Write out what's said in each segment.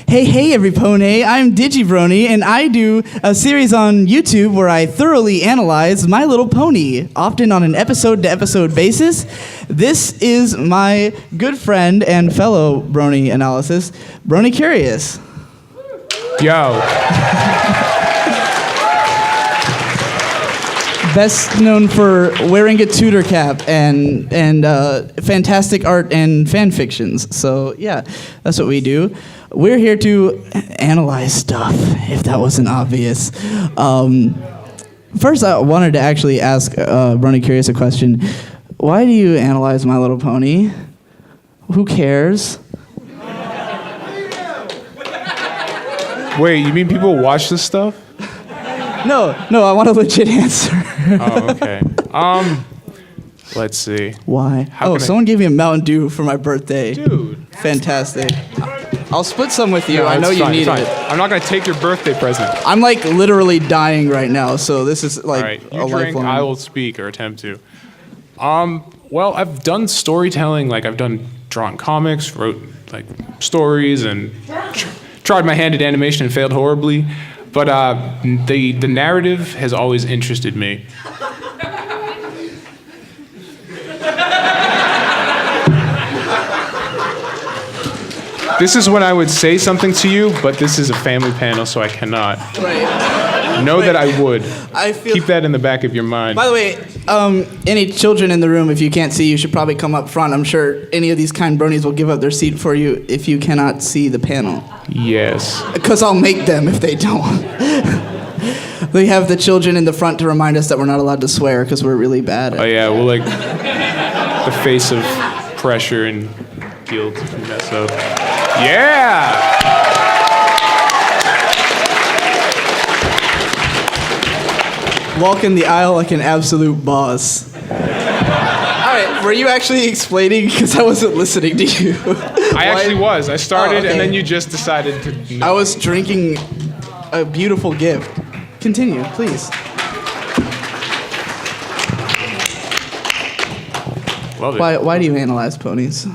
Hey, everypony, I'm DigiBrony, and I do a series on YouTube where I thoroughly analyze My Little Pony, often on an episode-to-episode basis. This is my good friend and fellow Brony analysis, BronyCurious. Yo. Best known for wearing a tutor cap and fantastic art and fan fictions. So yeah, that's what we do. We're here to analyze stuff, if that wasn't obvious. First, I wanted to actually ask BronyCurious a question. Why do you analyze My Little Pony? Who cares? Wait, you mean people watch this stuff? No, I want a legit answer. Oh, okay. Let's see. Why? Someone gave me a Mountain Dew for my birthday. Dude. Fantastic. I'll split some with you. No, I know you need it. I'm not going to take your birthday present. I'm like literally dying right now, so this is like All right, a you drink, lifelong. I will speak or attempt to. Well, I've done storytelling, like I've done drawn comics, wrote like stories, and tried my hand at animation and failed horribly. But the narrative has always interested me. This is when I would say something to you, but this is a family panel, so I cannot. Right. Know that I would. Keep that in the back of your mind. By the way, any children in the room, if you can't see, you should probably come up front. I'm sure any of these kind bronies will give up their seat for you if you cannot see the panel. Yes. Because I'll make them if they don't. We have the children in the front to remind us that we're not allowed to swear because we're really bad at it. Oh yeah, well like the face of pressure and guilt if you mess up. Yeah! Walk in the aisle like an absolute boss. Alright, were you actually explaining? Because I wasn't listening to you. I actually was. I started okay. and then you just decided to... I was drinking a beautiful gift. Continue, please. Love it. Why do you analyze ponies?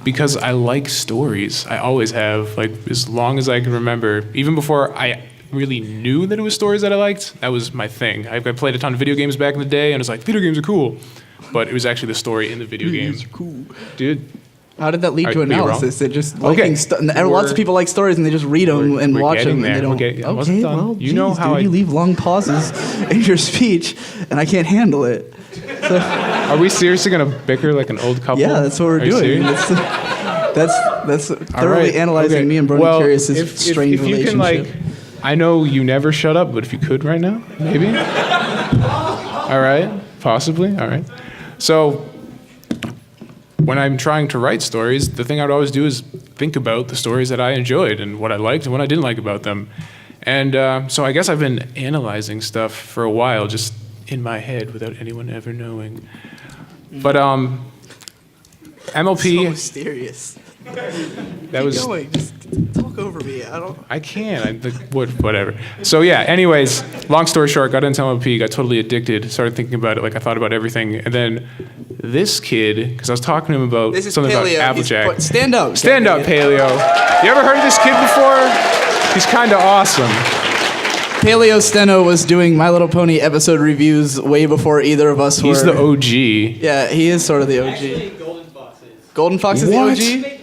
Because I like stories. I always have, like, as long as I can remember. Even before I really knew that it was stories that I liked, that was my thing. I played a ton of video games back in the day, and it was like, video games are cool. But it was actually the story in the video game. Games are cool. Dude. How did that lead to analysis? They just liking Okay. Lots of people like stories, and they just read them and watch them, and they don't. Okay, well, you know how you leave long pauses in your speech, and I can't handle it. So, are we seriously gonna bicker like an old couple? yeah, that's what we're doing. That's thoroughly analyzing me and BronyCurious's strange if you relationship. can, like, I know you never shut up, but if you could right now, maybe. All right, possibly. All right. So, when I'm trying to write stories, the thing I would always do is think about the stories that I enjoyed and what I liked and what I didn't like about them. And so I guess I've been analyzing stuff for a while, just in my head without anyone ever knowing. But MLP... So mysterious. That was... Keep going. Just talk over me. I can't. Whatever. So yeah, anyways, long story short, got into MLP, got totally addicted, started thinking about it, like I thought about everything. And then this kid, because I was talking to him about something Paleo. about Applejack. Stand up. Stand up, Paleo. You ever heard of this kid before? He's kind of awesome. Paleo Steno was doing My Little Pony episode reviews way before either of us were. He's the OG. Yeah, he is sort of the OG. Golden Fox is the OG?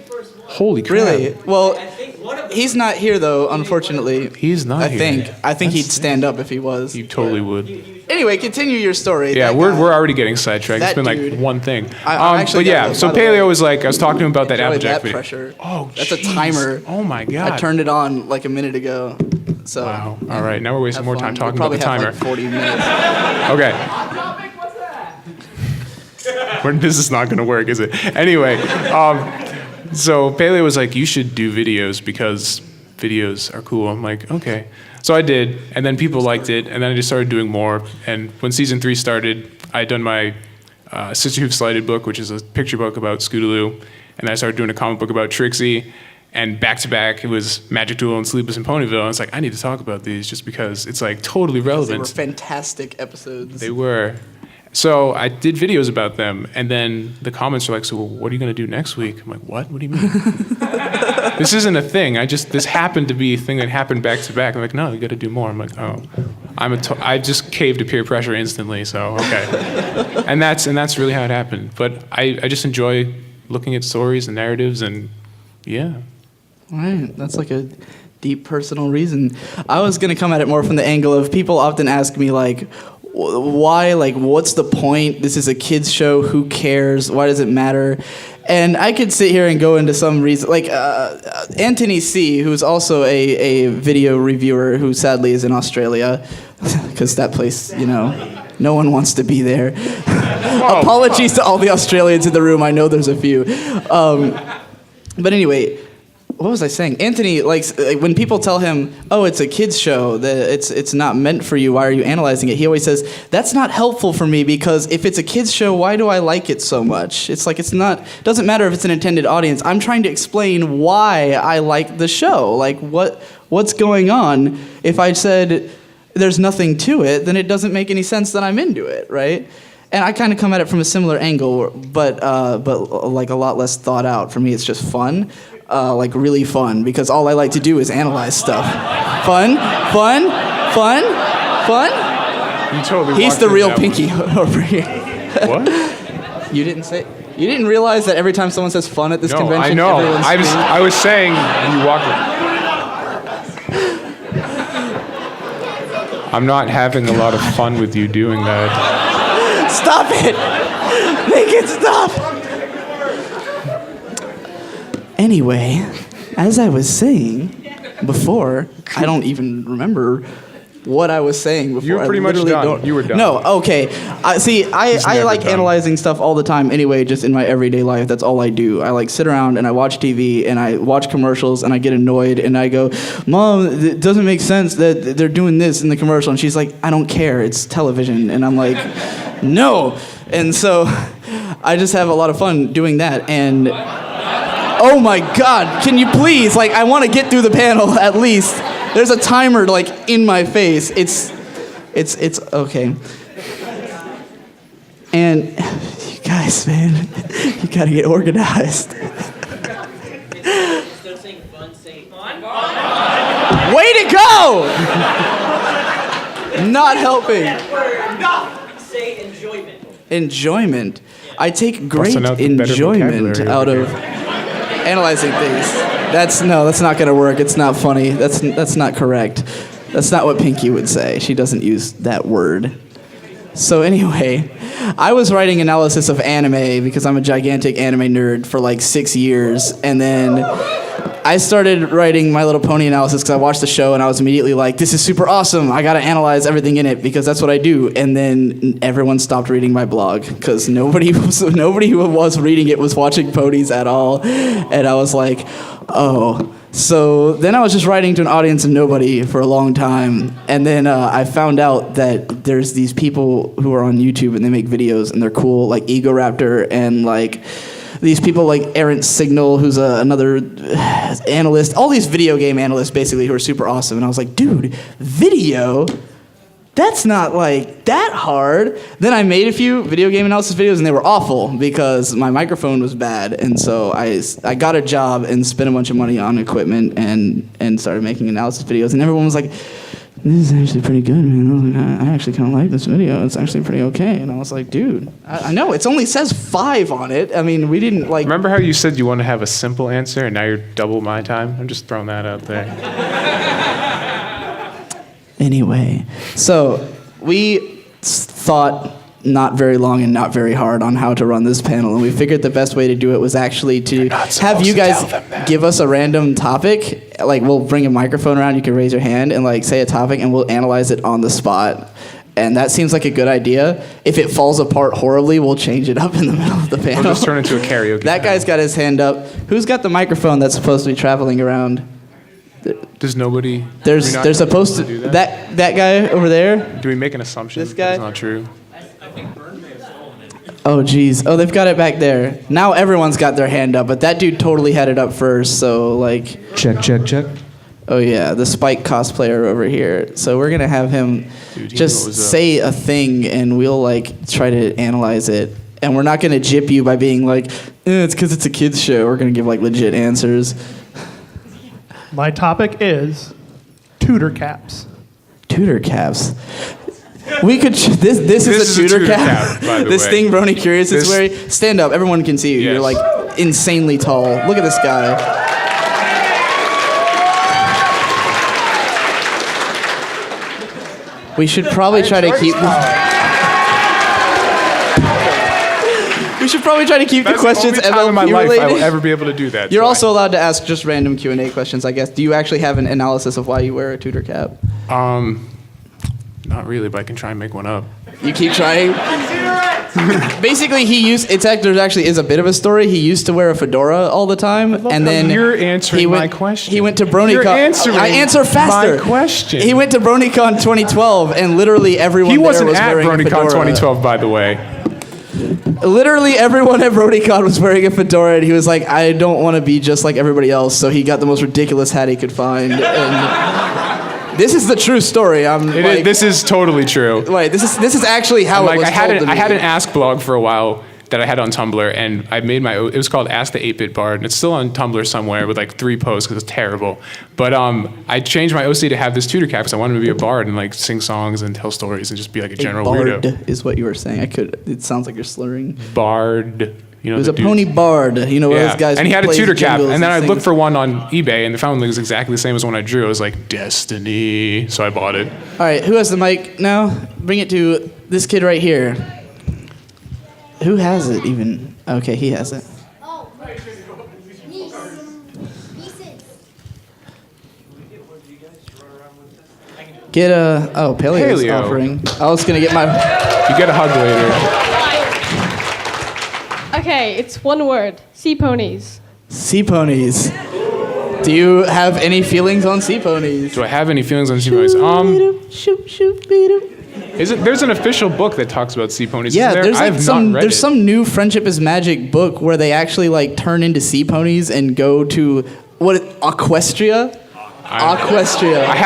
Holy crap. Really? Well, he's not here though, unfortunately. He's not here. I think he'd stand up if he was. You totally would. Anyway, continue your story. Yeah, we're already getting sidetracked. It's been like one thing. But yeah, so Paleo was like, I was talking to him about that Applejack video. Pressure. Oh, that's a timer. Oh my god. I turned it on like a minute ago. So. Wow. All right, now we're wasting more time talking about the timer. timer. Like 40 minutes. Okay. This is not going to work, is it? Anyway, so Paleo was like, you should do videos because videos are cool. I'm like, okay. So I did, and then people liked it, and then I just started doing more. And when season 3 started, I had done my Sister Who Slighted book, which is a picture book about Scootaloo, and then I started doing a comic book about Trixie. And back to back, it was Magic Duel and Sleepless in Ponyville. And I was like, I need to talk about these just because it's like totally relevant. They were fantastic episodes. They were. So I did videos about them, and then the comments were like, so what are you going to do next week? I'm like, what? What do you mean? this isn't a thing. This happened to be a thing that happened back to back. I'm like, no, you got to do more. I'm like, oh, I just caved to peer pressure instantly. So okay, and that's really how it happened. But I just enjoy looking at stories and narratives, and yeah. Right, that's like a deep personal reason. I was gonna come at it more from the angle of people often ask me like, why, like, what's the point? This is a kids show. Who cares? Why does it matter? And I could sit here and go into some reason, like Anthony C., who's also a video reviewer who sadly is in Australia, because that place, no one wants to be there. Apologies to all the Australians in the room. I know there's a few. But anyway, what was I saying? Anthony, like when people tell him, "Oh, it's a kids show. That it's not meant for you. Why are you analyzing it?" He always says, "That's not helpful for me because if it's a kids show, why do I like it so much?" It's like doesn't matter if it's an intended audience. I'm trying to explain why I like the show. Like what's going on. If I said there's nothing to it, then it doesn't make any sense that I'm into it, right? And I kind of come at it from a similar angle, but like a lot less thought out. For me, it's just fun. Like really fun, because all I like to do is analyze stuff. Fun. You totally. He's the real Pinky over here. What? You didn't realize that every time someone says fun at this convention, I know. everyone's I was saying you walked. I'm not having a lot of fun with you doing that. Stop it! Make it stop! Anyway, as I was saying before, I don't even remember what I was saying before. You were pretty much done. You were done. No, okay. I like done. analyzing stuff all the time anyway, just in my everyday life. That's all I do. I like sit around and I watch TV and I watch commercials and I get annoyed and I go, "Mom, it doesn't make sense that they're doing this in the commercial." And she's like, "I don't care. It's television." And I'm like, "No." And so I just have a lot of fun doing that. And oh my God, can you please, like, I want to get through the panel at least. There's a timer, like, in my face. It's okay. And you guys, man, you gotta get organized. Instead of saying fun, say fun. Way to go! Not helping. Say enjoyment. Enjoyment. I take great Busting out the better enjoyment vocabulary out over of analyzing things. That's not gonna work. It's not funny. That's not correct. That's not what Pinky would say. She doesn't use that word. So anyway, I was writing analysis of anime because I'm a gigantic anime nerd for like 6 years, and then I started writing My Little Pony analysis because I watched the show and I was immediately like, this is super awesome. I gotta analyze everything in it because that's what I do. And then everyone stopped reading my blog because nobody who was reading it was watching ponies at all. And I was like, oh. So then I was just writing to an audience of nobody for a long time. And then I found out that there's these people who are on YouTube and they make videos and they're cool, like Egoraptor and like these people like Errant Signal, who's another analyst, all these video game analysts basically who are super awesome. And I was like, dude, video? That's not like that hard. Then I made a few video game analysis videos and they were awful because my microphone was bad. And so I got a job and spent a bunch of money on equipment and started making analysis videos. And everyone was like, this is actually pretty good, man. I was like, I actually kind of like this video. It's actually pretty okay. And I was like, dude, I know. It only says 5 on it. I mean, we didn't like... Remember how you said you want to have a simple answer and now you're double my time? I'm just throwing that out there. Anyway, so we thought not very long and not very hard on how to run this panel, and we figured the best way to do it was actually to have you guys give us a random topic. Like, we'll bring a microphone around, you can raise your hand and like say a topic, and we'll analyze it on the spot. And that seems like a good idea. If it falls apart horribly, we'll change it up in the middle of the panel. We'll just turn it into a karaoke. That guy's got his hand up. Who's got the microphone that's supposed to be traveling around? Does nobody? There's supposed to do that guy over there. Do we make an assumption? This guy? That's not true. Oh geez. Oh, they've got it back there. Now everyone's got their hand up, but that dude totally had it up first. So like. Check. Oh yeah, the Spike cosplayer over here. So we're gonna have him just say a thing, and we'll like try to analyze it. And we're not gonna gyp you by being like, it's because it's a kids show. We're gonna give like legit answers. My topic is tutor caps. Tutor caps. We could. This is a tutor cap. By the This way. thing BronyCurious is This- wearing. Stand up. Everyone can see you. Yes. You're like insanely tall. Look at this guy. We should probably try to keep. We should probably try to keep That's the questions the only time in my MLP life I will related. ever be able to do that. You're so also allowed to ask just random Q&A questions, I guess. Do you actually have an analysis of why you wear a tutor cap? Not really, but I can try and make one up. You keep trying. Basically, there actually is a bit of a story. He used to wear a fedora all the time, and how then you're answering he went, my question. He went to BronyCon. You're answering I answer faster. my question. He went to BronyCon 2012, and literally everyone He there wasn't was at wearing a BronyCon fedora. 2012, by the way. Literally everyone at BronyCon was wearing a fedora, and he was like, "I don't want to be just like everybody else." So he got the most ridiculous hat he could find. And this is the true story. This is totally true. Wait, this is actually how it Like was I had told to me. I had an Ask blog for a while that I had on Tumblr, and I made it was called Ask the 8-Bit Bard, and it's still on Tumblr somewhere with like 3 posts because it's terrible. But I changed my OC to have this tutor cap because I wanted to be a bard and like sing songs and tell stories and just be like a general bard weirdo. is what you were saying. It sounds like you're slurring. Bard. You know, It was the a dudes. pony bard. You know, Yeah, those guys. and he who had a plays tutor cap, jingles and then I sings. looked for one on eBay, and the found it was exactly the same as one I drew. I was like, Destiny, so I bought it. All right, who has the mic now? Bring it to this kid right here. Who has it even? Okay, he has it. Oh, niece. Nieces. Get a. Oh, Paleo's Paleo. offering. I was gonna get my. You get a hug later. Okay, it's one word. Sea ponies. Sea ponies. Do you have any feelings on sea ponies? Do I have any feelings on sea ponies? Shoot, shoot, beat 'em. There's an official book that talks about sea ponies? Yeah, isn't there? there's like I've some not read there's it. some new Friendship is Magic book where they actually like turn into sea ponies and go to Equestria. Equestria. I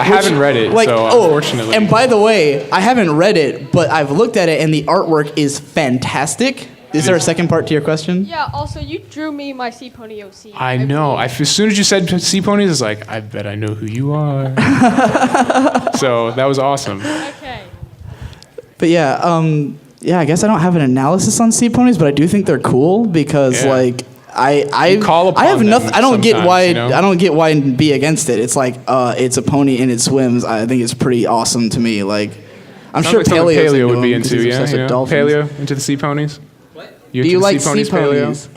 haven't read it, so unfortunately. And by the way, I haven't read it, but I've looked at it and the artwork is fantastic. Is there a second part to your question? Yeah, also, you drew me my sea pony OC. I know. believe. As soon as you said sea ponies, I was like, I bet I know who you are. So that was awesome. Okay. But yeah, I guess I don't have an analysis on sea ponies, but I do think they're cool because Yeah. like I You call upon I have them nothing. I don't get sometimes, why you know? I don't get why and be against it. It's like it's a pony and it swims. I think it's pretty awesome to me. Like I'm Sounds sure like something Paleo's Paleo would into be them 'cause into, he's yeah. obsessed You with know? dolphins. Paleo into the sea ponies. What? You Do into you the like sea ponies, sea Paleo? ponies?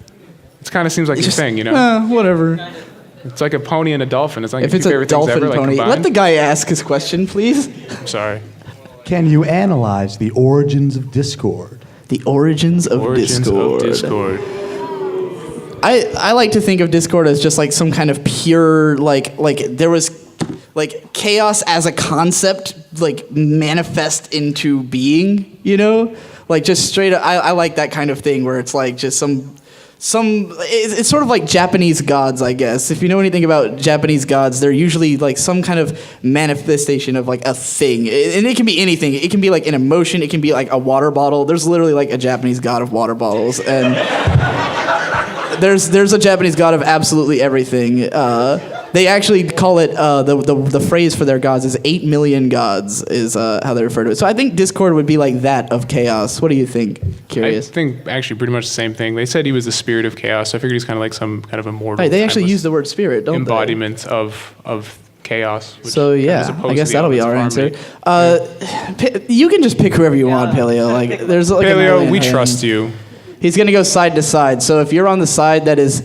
It kind of seems like your thing, you know. Whatever. It's like a pony and a dolphin. It's like If your it's a favorite things dolphin ever, like, pony, let combined. the guy ask his question, please. I'm sorry. Can you analyze the origins of Discord? The origins of Origins Discord. of Discord. I like to think of Discord as just like some kind of pure like there was like chaos as a concept like manifest into being, you know? Like just straight up I like that kind of thing where it's like just some it's sort of like Japanese gods, I guess. If you know anything about Japanese gods, they're usually like some kind of manifestation of like a thing. And it can be anything. It can be like an emotion, it can be like a water bottle. There's literally like a Japanese god of water bottles and there's a Japanese god of absolutely everything. They actually call it the phrase for their gods is 8 million gods is how they refer to it. So I think Discord would be like that of chaos. What do you think? Curious. I think actually pretty much the same thing. They said he was the spirit of chaos. So I figured he's kind of like some kind of immortal. Right, they actually timeless use the word spirit, don't embodiment of chaos. Which So is yeah, opposed I to guess the that'll be elements our of answer. harmony. You can just pick whoever you want, Paleo. Like there's like a Paleo, million we hands. trust you. He's gonna go side to side. So if you're on the side that is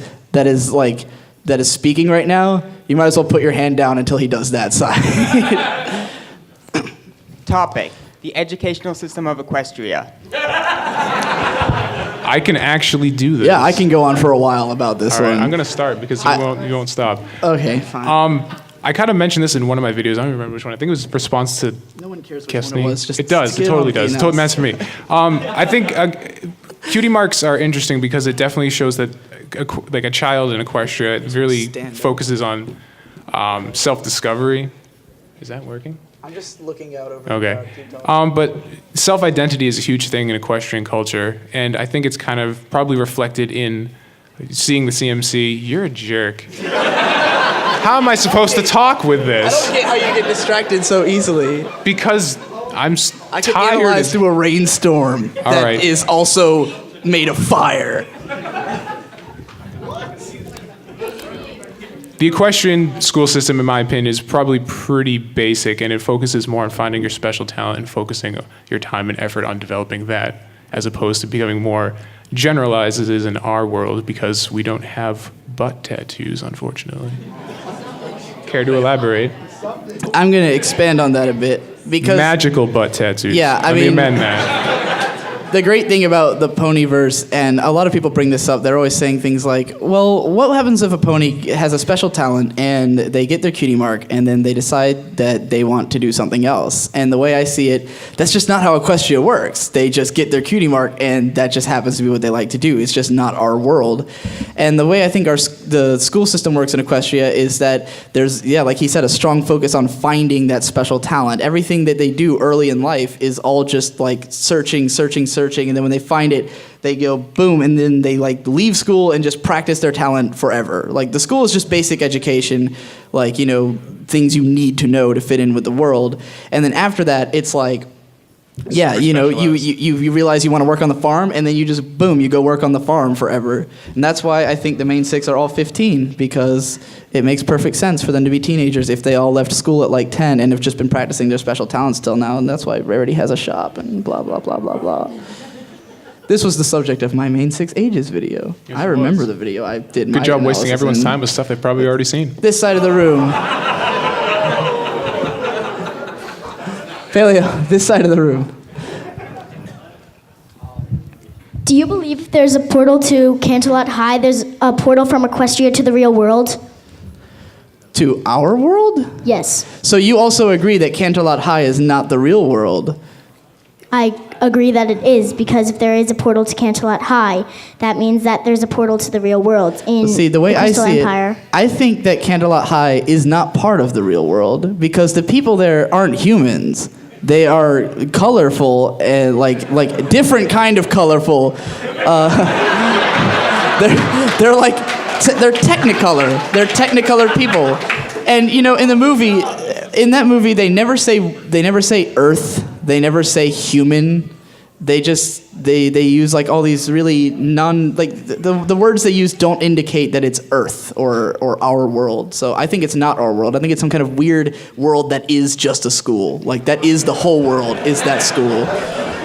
speaking right now, you might as well put your hand down until he does that side. Topic: the educational system of Equestria. I can actually do this. Yeah, I can go on for a while about this All right, one. I'm gonna start because you won't stop. Okay, fine. I kind of mentioned this in one of my videos. I don't remember which one. I think it was in response to No one cares which Kestney. one it was. Just It does. It get totally on does. the It's totally meant for me. I think cutie marks are interesting because it definitely shows that like a child in Equestria it really Stand up. focuses on self-discovery. Is that working? I'm just looking out over. Okay. But self-identity is a huge thing in equestrian culture, and I think it's kind of probably reflected in seeing the CMC. You're a jerk. How am I supposed to talk with I this? don't get how you get distracted so easily. Because I'm I could tired. analyze through a rainstorm that right. is also made of fire. The equestrian school system, in my opinion, is probably pretty basic, and it focuses more on finding your special talent and focusing your time and effort on developing that, as opposed to becoming more generalized as it is in our world, because we don't have butt tattoos, unfortunately. Care to elaborate? I'm going to expand on that a bit because Magical butt tattoos. Yeah, I Let me mean- amend that. the great thing about the ponyverse, and a lot of people bring this up, they're always saying things like, well, what happens if a pony has a special talent and they get their cutie mark and then they decide that they want to do something else? And the way I see it, that's just not how Equestria works. They just get their cutie mark and that just happens to be what they like to do. It's just not our world. And the way I think the school system works in Equestria is that there's, like he said, a strong focus on finding that special talent. Everything that they do early in life is all just like searching, and then when they find it, they go boom, and then they like leave school and just practice their talent forever. Like the school is just basic education, like, things you need to know to fit in with the world. And then after that, it's like, you realize you want to work on the farm, and then you just boom, you go work on the farm forever. And that's why I think the main 6 are all 15, because it makes perfect sense for them to be teenagers if they all left school at like 10 and have just been practicing their special talents till now. And that's why Rarity has a shop and blah blah blah blah blah. This was the subject of my main 6 ages video. Yes, I it remember was. the video. I did. Good job wasting everyone's time with stuff they've probably already seen. This side of the room. Paleo, this side of the room. Do you believe there's a portal to Canterlot High? There's a portal from Equestria to the real world? To our world? Yes. So you also agree that Canterlot High is not the real world? I agree that it is, because if there is a portal to Canterlot High, that means that there's a portal to the real world in See, the way the I Crystal see Empire. it, I think that Canterlot High is not part of the real world, because the people there aren't humans. They are colorful and like different kind of colorful. They're like they're Technicolor. They're Technicolor people, and in that movie they never say Earth. They never say human. They just they use like all these really the words they use don't indicate that it's Earth or our world. So I think it's not our world. I think it's some kind of weird world that is just a school. Like that is the whole world, is that school.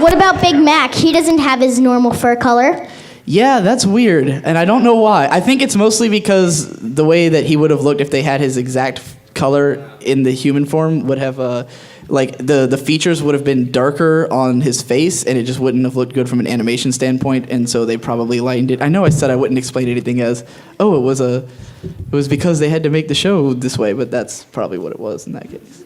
What about Big Mac? He doesn't have his normal fur color. Yeah, that's weird, and I don't know why. I think it's mostly because the way that he would have looked if they had his exact color in the human form would have the features would have been darker on his face, and it just wouldn't have looked good from an animation standpoint, and so they probably lightened it. I know I said I wouldn't explain anything as, it was because they had to make the show this way, but that's probably what it was in that case.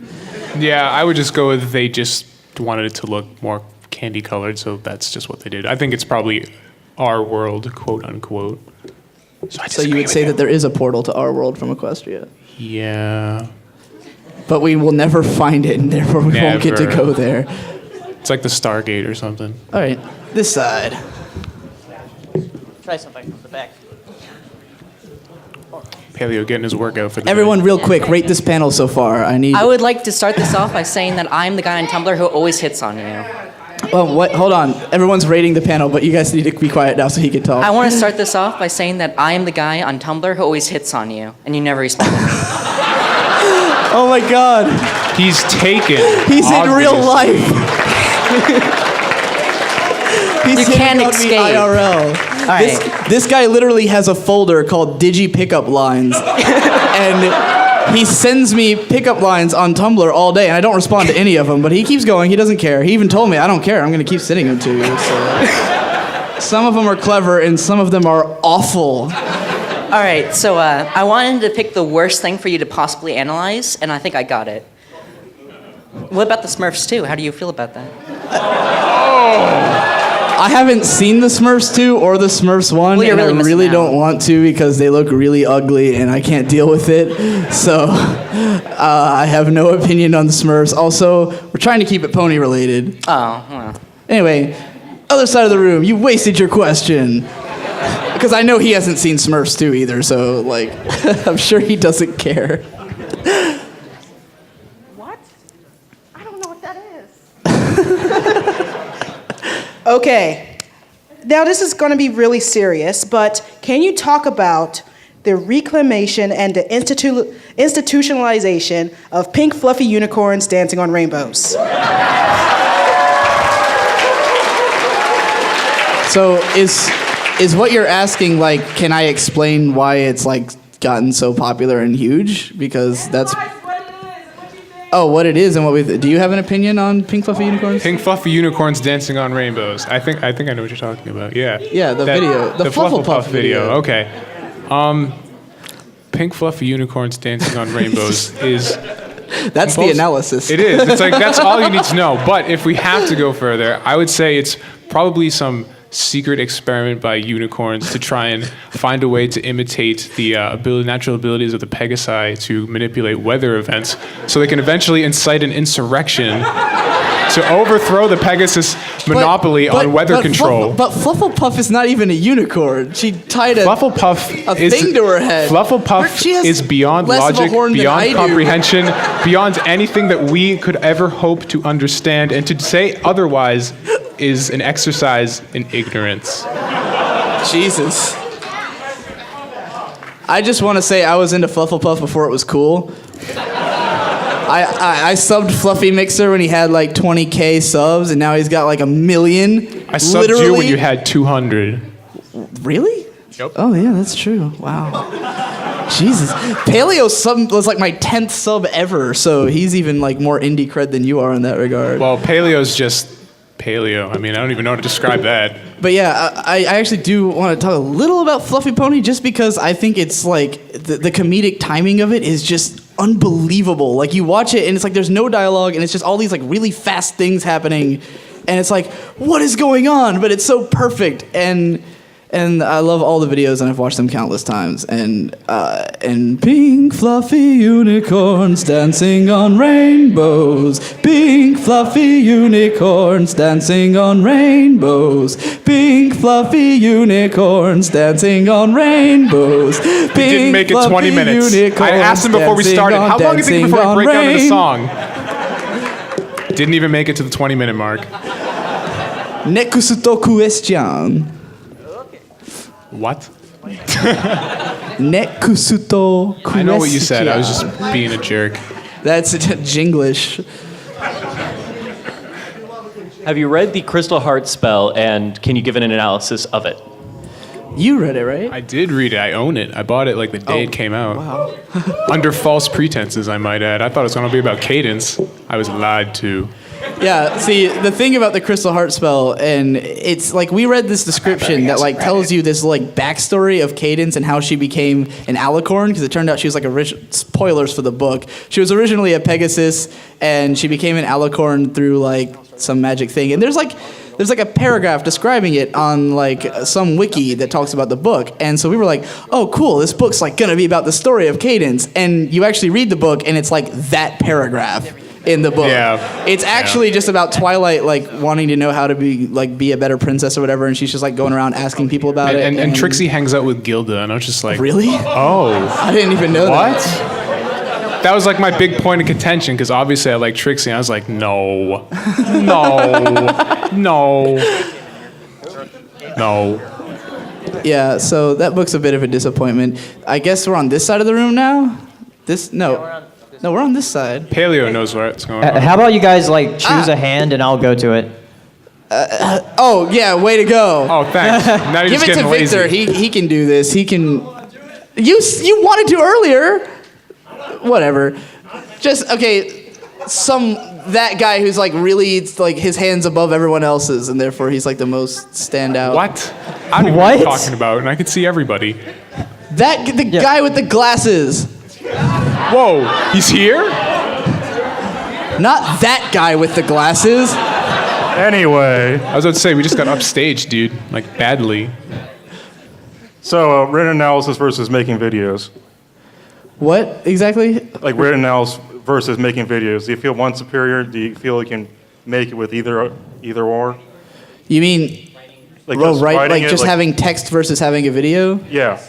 Yeah, I would just go with they just wanted it to look more candy colored, so that's just what they did. I think it's probably our world, quote unquote. So you would say that there is a portal to our world from Equestria? Yeah. But we will never find it, and therefore we won't get to Never. go there. It's like the Stargate or something. All right, this side. Try something from the back. Paleo getting his workout for the Everyone, day. real quick, rate this panel so far. I would like to start this off by saying that I'm the guy on Tumblr who always hits on you. Oh, what? Hold on. Everyone's rating the panel, but you guys need to be quiet now so he can talk. I want to start this off by saying that I am the guy on Tumblr who always hits on you, and you never respond. Oh my God. He's taken. He's in real obviously. life. He's You hitting can't on me escape. IRL. All right. This guy literally has a folder called Digi Pickup Lines, and he sends me pickup lines on Tumblr all day, and I don't respond to any of them. But he keeps going. He doesn't care. He even told me, "I don't care. I'm going to keep sending them to you." So. Some of them are clever, and some of them are awful. All right, so I wanted to pick the worst thing for you to possibly analyze, and I think I got it. What about the Smurfs 2? How do you feel about that? I haven't seen the Smurfs 2 or the Smurfs 1, Well, you're and really I missing really out. don't want to because they look really ugly and I can't deal with it. So I have no opinion on the Smurfs. Also, we're trying to keep it pony related. Oh, well. Anyway, other side of the room, you wasted your question. Because I know he hasn't seen Smurfs 2 either, so, like, I'm sure he doesn't care. What? I don't know what that is. Okay. Now, this is going to be really serious, but can you talk about the reclamation and the institutionalization of pink fluffy unicorns dancing on rainbows? So is what you're asking, like, can I explain why it's, like, gotten so popular and huge? Because that's... Oh, what it is and what we... Do you have an opinion on pink fluffy unicorns? Pink fluffy unicorns dancing on rainbows. I think I know what you're talking about. Yeah. Yeah, the video. The Flufflepuff video. Okay. Pink fluffy unicorns dancing on rainbows is... That's the analysis. It is. It's like, that's all you need to know. But if we have to go further, I would say it's probably some secret experiment by unicorns to try and find a way to imitate the natural abilities of the Pegasi to manipulate weather events, so they can eventually incite an insurrection to overthrow the Pegasus monopoly on weather control. But Flufflepuff is not even a unicorn. She tied a thing to her head. Flufflepuff is beyond logic, beyond comprehension, beyond anything that we could ever hope to understand, and to say otherwise is an exercise in ignorance. Jesus. I just want to say I was into Flufflepuff before it was cool. I subbed Fluffy Mixer when he had like 20K subs, and now he's got like 1 million. I subbed you when you had 200. Really? Yep. Oh yeah, that's true. Wow. Jesus. Paleo sub was like my 10th sub ever, so he's even like more indie cred than you are in that regard. Well, Paleo's just Paleo. I mean, I don't even know how to describe that. But yeah, I actually do want to talk a little about Fluffy Pony, just because I think it's like the comedic timing of it is just unbelievable. Like, you watch it and it's like there's no dialogue and it's just all these like really fast things happening, and it's like, what is going on? But it's so perfect, and I love all the videos, and I've watched them countless times. And pink fluffy unicorns dancing on rainbows. Pink fluffy unicorns dancing on rainbows. Pink fluffy unicorns dancing on rainbows. Pink didn't make it 20 minutes. I asked him before we started, how long do you think before we break down into the song? Didn't even make it to the 20-minute mark. Nekusuto question. What? Nekusuto question. I know what you said. I was just being a jerk. That's Jinglish. Have you read the Crystal Heart spell, and can you give an analysis of it? You read it, right? I did read it. I own it. I bought it like the day it came out. Wow. Under false pretenses, I might add. I thought it was going to be about cadence. I was lied to. Yeah, see, the thing about the Crystal Heart spell, and it's like, we read this description that like tells you this like backstory of Cadence and how she became an alicorn, because it turned out she was like spoilers for the book. She was originally a Pegasus, and she became an alicorn through like some magic thing. And there's like a paragraph describing it on like some wiki that talks about the book. And so we were like, oh cool, this book's like gonna be about the story of Cadence. And you actually read the book and it's like that paragraph in the book. Yeah. It's actually just about Twilight like wanting to know how to be a better princess or whatever, and she's just like going around asking people about it. And Trixie hangs out with Gilda, and I was just like, really? Oh. I didn't even know what? that. That was like my big point of contention, because obviously I like Trixie, and I was like, no. Yeah, so that book's a bit of a disappointment. I guess we're on this side of the room now? No, we're on this side. Paleo knows what's going on. How about you guys like choose a hand and I'll go to it? Oh yeah, way to go. Oh, thanks. Now you're Give just it to getting Victor. lazy. He can do this. He can. You wanted to earlier. Whatever. Just okay. That guy who's like really like his hands above everyone else's, and therefore he's like the most standout. What? I don't know what you're talking about, and I can see everybody. The guy with the glasses. Whoa, he's here? Not that guy with the glasses. Anyway. I was about to say, we just got upstaged, dude. Like, badly. So, written analysis versus making videos. What, exactly? Like, written analysis versus making videos. Do you feel one superior? Do you feel you can make it with either or? You mean Like Oh, just right, writing like it, just having text versus having a video? Yeah.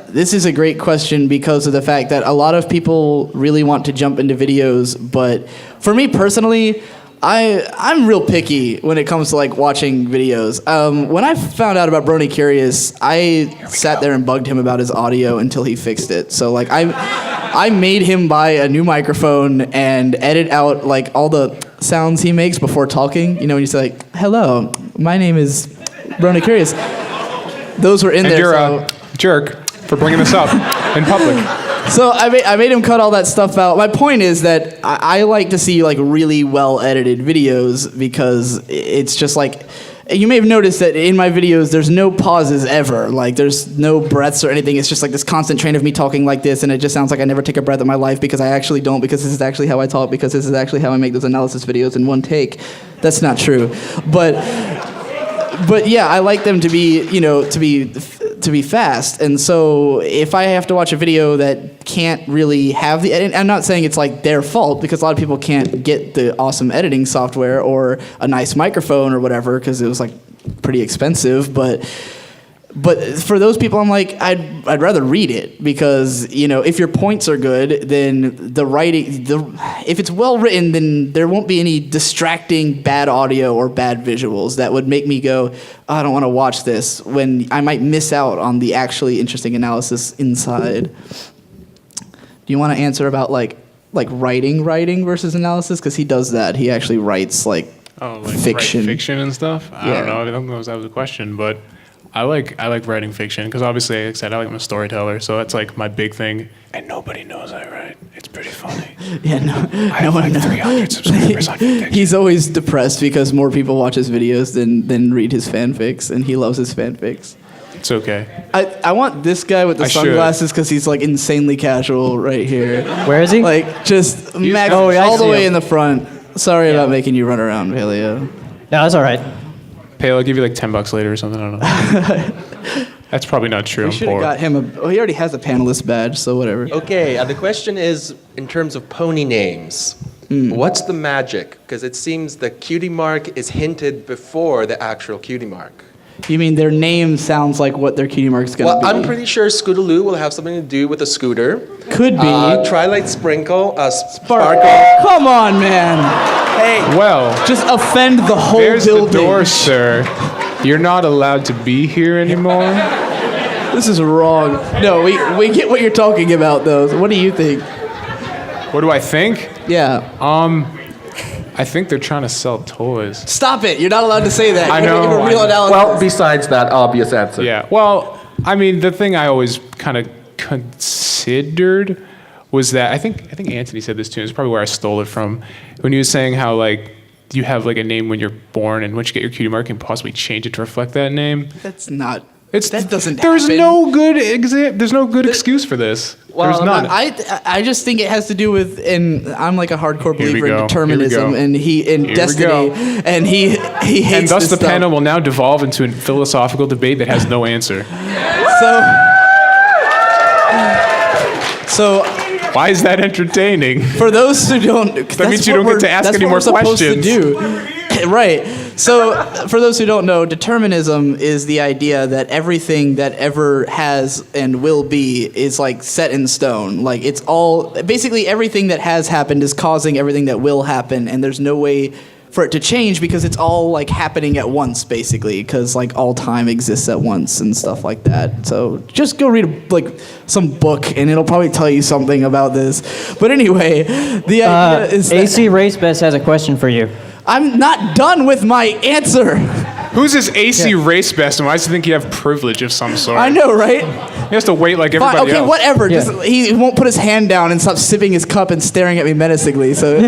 This is a great question because of the fact that a lot of people really want to jump into videos, but for me personally, I'm real picky when it comes to like watching videos. When I found out about BronyCurious, I sat there and bugged him about his audio until he fixed it. So like I made him buy a new microphone and edit out like all the sounds he makes before talking. You know, when you say like, "Hello, my name is BronyCurious." Those were in And there. you're So a jerk for bringing this up in public. So I made him cut all that stuff out. My point is that I like to see like really well edited videos because it's just like, you may have noticed that in my videos there's no pauses ever. Like there's no breaths or anything. It's just like this constant train of me talking like this, and it just sounds like I never take a breath in my life because I actually don't, because this is actually how I talk, because this is actually how I make those analysis videos in one take. That's not true. But yeah, I like them to be, you know, to be fast. And so if I have to watch a video that can't really have the edit, I'm not saying it's like their fault, because a lot of people can't get the awesome editing software or a nice microphone or whatever because it was like pretty expensive, but for those people, I'm like, I'd rather read it, because, you know, if your points are good, then the writing, if it's well written, then there won't be any distracting bad audio or bad visuals that would make me go, oh, I don't want to watch this, when I might miss out on the actually interesting analysis inside. Do you want to answer about like writing versus analysis? Because he does that. He actually writes like fiction. Write fiction and stuff. I don't know. I don't know if that was a question, but I like writing fiction because obviously, like I said, I'm a storyteller, so that's like my big thing. And nobody knows I write. It's pretty funny. Yeah, I have like 300 subscribers on fiction. He's always depressed because more people watch his videos than read his fanfics, and he loves his fanfics. It's okay. I want this guy with the sunglasses because he's like insanely casual right here. Where is he? Like just Yeah, all I the see way him. in the front. Sorry about making you run around, Paleo. No, that's all right. Pale, I'll give you like $10 later or something. I don't know. That's probably not true. We I'm should have poor. got him he already has a panelist badge, so whatever. Okay, the question is in terms of pony names. What's the magic? Because it seems the cutie mark is hinted before the actual cutie mark. You mean their name sounds like what their cutie mark's gonna be? Well, I'm pretty sure Scootaloo will have something to do with a scooter. Could be. Twilight Sprinkle, Sparkle. Come on, man. Hey. Well, just offend the whole there's building. the door, sir. You're not allowed to be here anymore. This is wrong. No, we get what you're talking about, though. What do you think? What do I think? Yeah. I think they're trying to sell toys. Stop it. You're not allowed to say that. I You know. give a real analysis. Well, besides that obvious answer. Yeah. Well, I mean, the thing I always kind of considered was that I think Anthony said this too. It's probably where I stole it from, when he was saying how like you have like a name when you're born, and once you get your cutie mark, you can possibly change it to reflect that name. That's not. That doesn't There's happen. no good There's no good excuse for this. There's none. I just think it has to do with, and I'm like a hardcore Here we believer in go. determinism, Here and we go. destiny, and he hates And thus this the stuff. panel will now devolve into a philosophical debate that has no answer. So why is that entertaining? For those who don't, that means you don't get to ask any more questions. Right. So, for those who don't know, determinism is the idea that everything that ever has and will be is like set in stone. Like it's all, basically everything that has happened is causing everything that will happen, and there's no way for it to change because it's all like happening at once, basically, because like all time exists at once and stuff like that. So just go read like some book and it'll probably tell you something about this. But anyway, the idea is that AC Race Best has a question for you. I'm not done with my answer. Who's this AC race best, and why does he think you have privilege of some sort? I know, right? He has to wait like everybody Fine, okay, else. whatever. Just, he won't put his hand down and stop sipping his cup and staring at me menacingly. So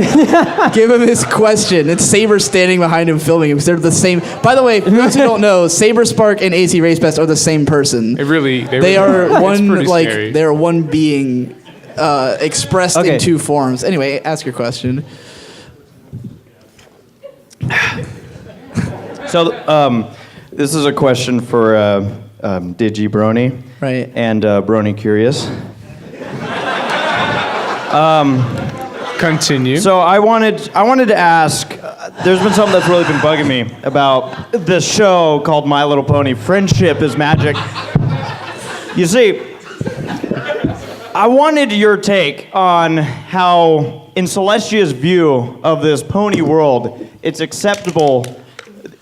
give him his question. It's Saber standing behind him filming him. They're the same. By the way, for those who don't know, Saber Spark and AC Race Best are the same person. They really are it's one pretty like scary. they're one being expressed in two forms. Anyway, ask your question. So, this is a question for DigiBrony, right? And BronyCurious. Continue. So I wanted to ask, there's been something that's really been bugging me about this show called My Little Pony. Friendship is magic. You see, I wanted your take on how, in Celestia's view of this pony world, it's acceptable,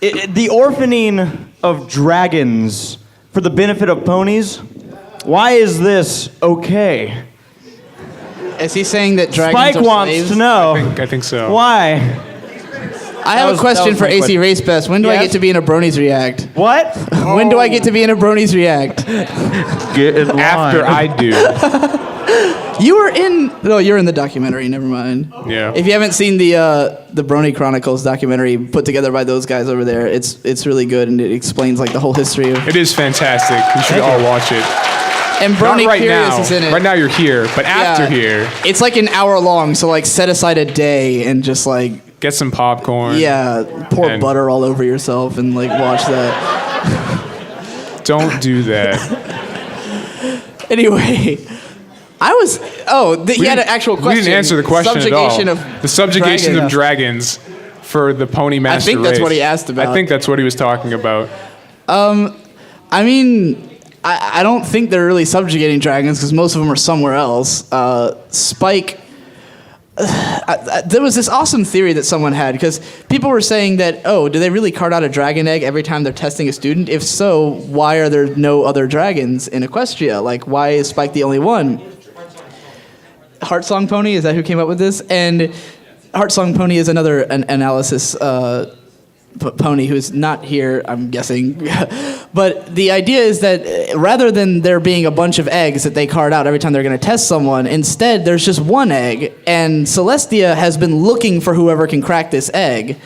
the orphaning of dragons for the benefit of ponies. Why is this okay? Is he saying that dragons Spike are wants slaves? to know. I think so. Why? I have a question for AC Race Best. When do I Yes? get to be in a Bronies React? What? When do I get to be in a Bronies React? Get in line. After I do. You were in... No, you're in the documentary. Never mind. Yeah. If you haven't seen the Brony Chronicles documentary put together by those guys over there, it's really good, and it explains like the whole history of... It is fantastic. You should all watch it. And Not right BronyCurious now. is in it. Right now you're here, but after here, It's like an hour long, so like set aside a day and just like... get some popcorn. Yeah, pour and- butter all over yourself and like watch that. Don't do that. Anyway, I was... Oh, he had an actual question. We didn't answer the question at all. Subjugation of the subjugation dragons. of dragons for the pony master think that's race. what he asked about. I think that's what he was talking about. I mean, I don't think they're really subjugating dragons because most of them are somewhere else. Spike... there was this awesome theory that someone had because people were saying that, oh, do they really cart out a dragon egg every time they're testing a student? If so, why are there no other dragons in Equestria? Like, why is Spike the only one? Heartsong Pony, is that who came up with this? And Heartsong Pony is another analysis pony who's not here, I'm guessing. But the idea is that rather than there being a bunch of eggs that they cart out every time they're going to test someone, instead there's just one egg, and Celestia has been looking for whoever can crack this egg.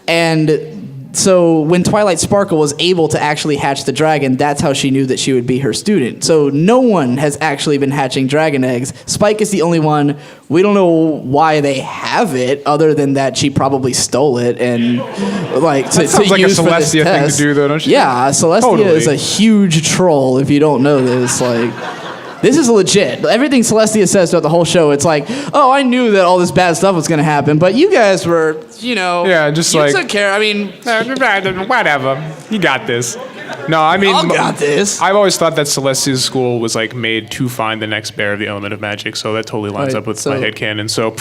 And so when Twilight Sparkle was able to actually hatch the dragon, that's how she knew that she would be her student. So no one has actually been hatching dragon eggs. Spike is the only one. We don't know why they have it, other than that she probably stole it and like to sounds like a use for this Celestia thing to test. do, though, don't you Yeah, Celestia Totally. is a huge troll. If you don't know this, like. This is legit. Everything Celestia says throughout the whole show, it's like, oh, I knew that all this bad stuff was going to happen, but you guys were, Yeah, just you like- took care. I mean, Whatever. You got this. No, I mean, I got this. I've always thought that Celestia's school was like made to find the next bear of the element of magic, so that totally lines Right, up with so- my headcanon. So,